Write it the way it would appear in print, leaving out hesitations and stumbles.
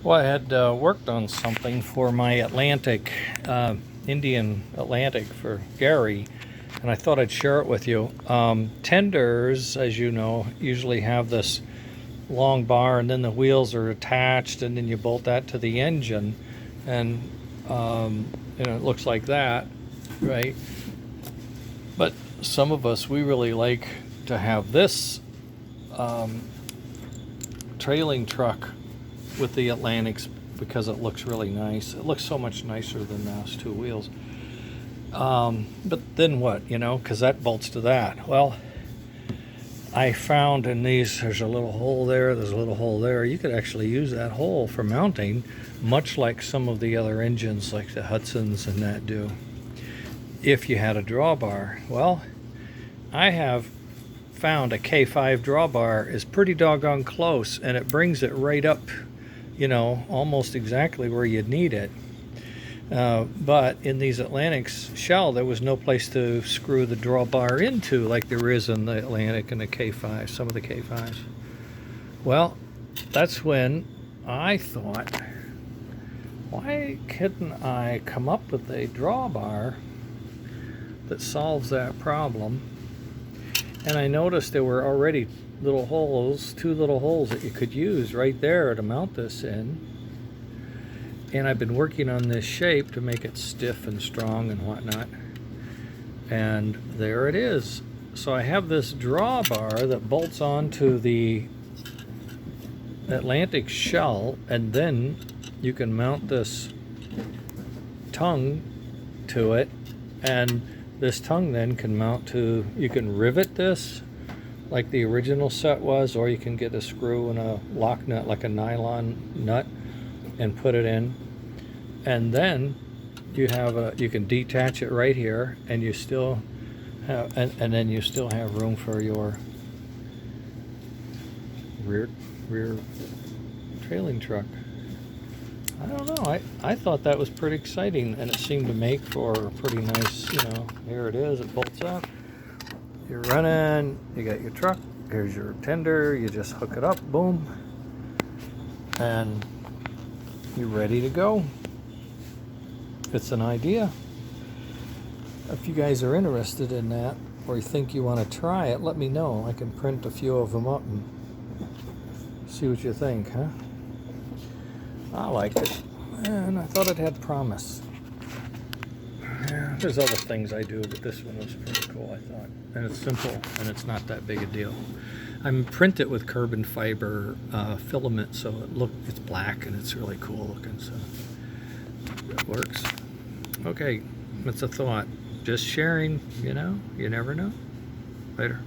Well, I had worked on something for my Indian Atlantic for Gary, and I thought I'd share it with you. Tenders, as you know, usually have this long bar, and then the wheels are attached, and then you bolt that to the engine, and it looks like that, right? But some of us, we really like to have this trailing truck with the Atlantics because it looks really nice. It looks so much nicer than those two wheels. But then what, because that bolts to that. Well, I found in these, there's a little hole there, there's a little hole there. You could actually use that hole for mounting, much like some of the other engines like the Hudsons and that do, if you had a drawbar. Well, I have found a K5 drawbar is pretty doggone close, and it brings it right up, almost exactly where you'd need it. But in these Atlantic's shell, there was no place to screw the drawbar into like there is in the Atlantic and the K5, some of the K5s. Well, that's when I thought, why couldn't I come up with a drawbar that solves that problem? And I noticed there were already little holes, two little holes that you could use right there to mount this in. And I've been working on this shape to make it stiff and strong and whatnot. And there it is. So I have this drawbar that bolts onto the Atlantic shell, and then you can mount this tongue to it, and this tongue then can mount to, you can rivet this like the original set was, or you can get a screw and a lock nut, like a nylon nut, and put it in. And then you have you can detach it right here, and you still have, and then you still have room for your rear trailing truck. I don't know, I thought that was pretty exciting, and it seemed to make for a pretty nice, here it is, it bolts up. You're running, you got your truck, here's your tender, you just hook it up, boom, and you're ready to go. It's an idea. If you guys are interested in that, or you think you want to try it, let me know. I can print a few of them up and see what you think, huh? I liked it, and I thought it had promise. Yeah, there's other things I do, but this one was pretty cool, I thought. And it's simple, and it's not that big a deal. I'm print it with carbon fiber filament, so it's black and it's really cool looking, so it works. Okay, it's a thought. Just sharing, you never know. Later.